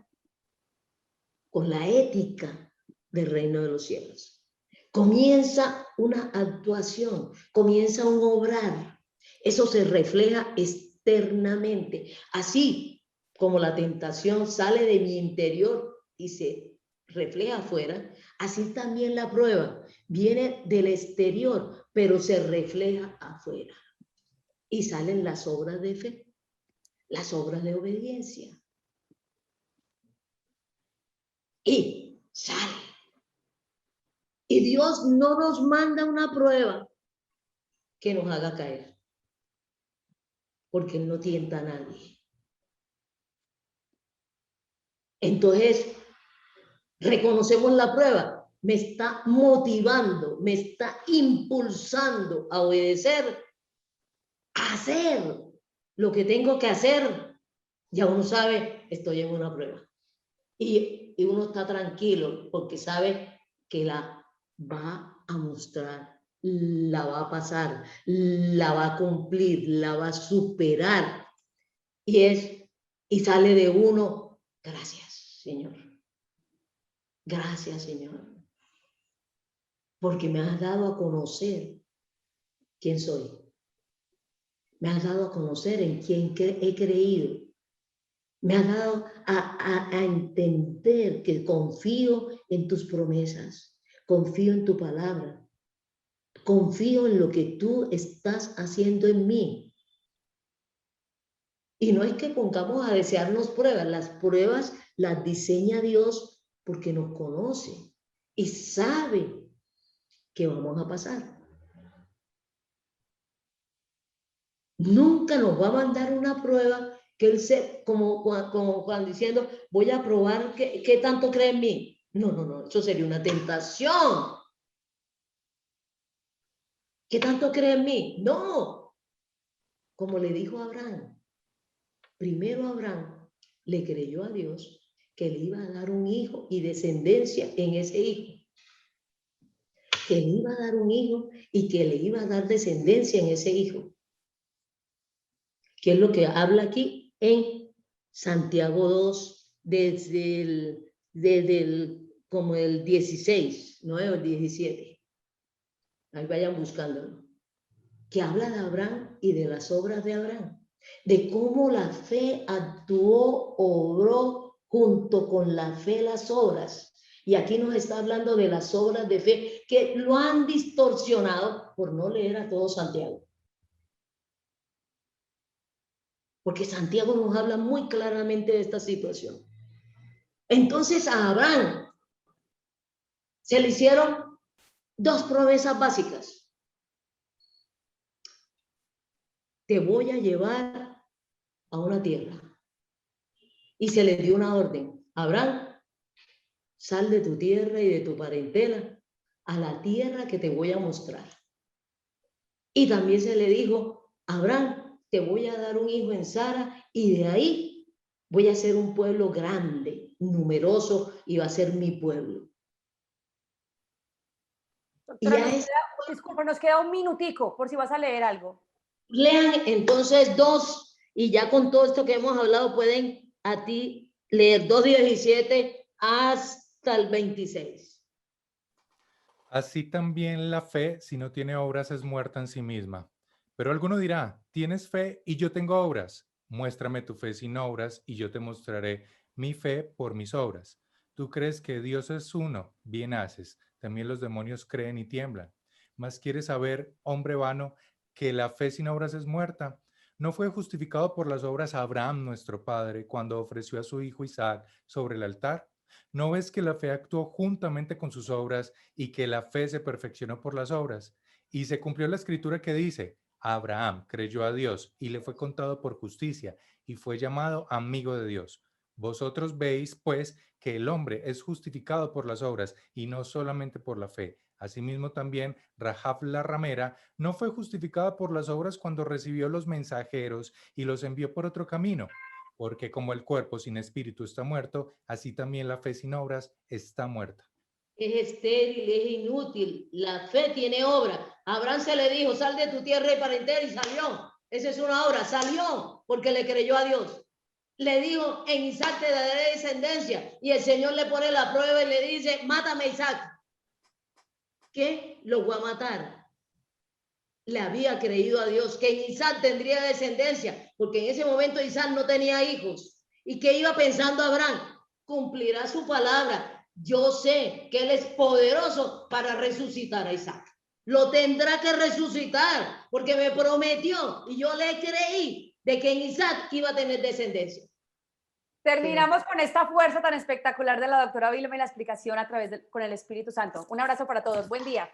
con la ética del reino de los cielos. Comienza una actuación, comienza un obrar. Eso se refleja externamente. Así como la tentación sale de mi interior y se refleja afuera, así también la prueba viene del exterior, pero se refleja afuera. Y salen las obras de fe, las obras de obediencia. Y sale. Y Dios no nos manda una prueba que nos haga caer, porque Él no tienta a nadie. Entonces, reconocemos la prueba, me está motivando, me está impulsando a obedecer hacer lo que tengo que hacer, ya uno sabe, estoy en una prueba. Y uno está tranquilo porque sabe que la va a mostrar, la va a pasar, la va a cumplir, la va a superar. Y sale de uno, gracias, Señor. Gracias, Señor. Porque me has dado a conocer quién soy. Me has dado a conocer en quién he creído. Me has dado a entender que confío en tus promesas, confío en tu palabra, confío en lo que tú estás haciendo en mí. Y no es que pongamos a desearnos pruebas, las pruebas las diseña Dios porque nos conoce y sabe que vamos a pasar. Nunca nos va a mandar una prueba que él se, como cuando diciendo, voy a probar qué tanto cree en mí. No, no, no, eso sería una tentación. ¿Qué tanto cree en mí? No. Como le dijo a Abraham, primero Abraham le creyó a Dios que le iba a dar un hijo y descendencia en ese hijo. Que le iba a dar un hijo y que le iba a dar descendencia en ese hijo. Que es lo que habla aquí en Santiago 2, desde el como el 16, no el 17. Ahí vayan buscándolo. Que habla de Abraham y de las obras de Abraham. De cómo la fe actuó, obró junto con la fe las obras. Y aquí nos está hablando de las obras de fe que lo han distorsionado por no leer a todo Santiago. Porque Santiago nos habla muy claramente de esta situación. Entonces a Abraham se le hicieron dos promesas básicas. Te voy a llevar a una tierra. Y se le dio una orden. Abraham, sal de tu tierra y de tu parentela a la tierra que te voy a mostrar. Y también se le dijo, Abraham, te voy a dar un hijo en Sara y de ahí voy a ser un pueblo grande, numeroso y va a ser mi pueblo. Doctora, disculpa, nos queda un minutico por si vas a leer algo. Lean entonces 2 y ya con todo esto que hemos hablado pueden a ti leer 2:17 hasta el 26. Así también la fe, si no tiene obras, es muerta en sí misma. Pero alguno dirá, tienes fe y yo tengo obras. Muéstrame tu fe sin obras y yo te mostraré mi fe por mis obras. Tú crees que Dios es uno, bien haces. También los demonios creen y tiemblan. Mas quieres saber, hombre vano, que la fe sin obras es muerta. ¿No fue justificado por las obras Abraham, nuestro padre, cuando ofreció a su hijo Isaac sobre el altar? ¿No ves que la fe actuó juntamente con sus obras y que la fe se perfeccionó por las obras? Y se cumplió la escritura que dice, Abraham creyó a Dios y le fue contado por justicia y fue llamado amigo de Dios. Vosotros veis, pues, que el hombre es justificado por las obras y no solamente por la fe. Asimismo también Rahab la ramera no fue justificada por las obras cuando recibió los mensajeros y los envió por otro camino. Porque como el cuerpo sin espíritu está muerto, así también la fe sin obras está muerta. Es estéril, es inútil. La fe tiene obra. A Abraham se le dijo, sal de tu tierra y parentela y salió. Esa es una obra. Salió porque le creyó a Dios. Le dijo, en Isaac te daré descendencia. Y el Señor le pone la prueba y le dice, mátame a Isaac. ¿Qué? Lo voy a matar. Le había creído a Dios que en Isaac tendría descendencia, porque en ese momento Isaac no tenía hijos. ¿Y qué iba pensando Abraham? Cumplirá su palabra. Yo sé que él es poderoso para resucitar a Isaac. Lo tendrá que resucitar, porque me prometió y yo le creí de que en Isaac iba a tener descendencia. Terminamos con esta fuerza tan espectacular de la doctora Vilma y la explicación a través con el Espíritu Santo. Un abrazo para todos. Buen día.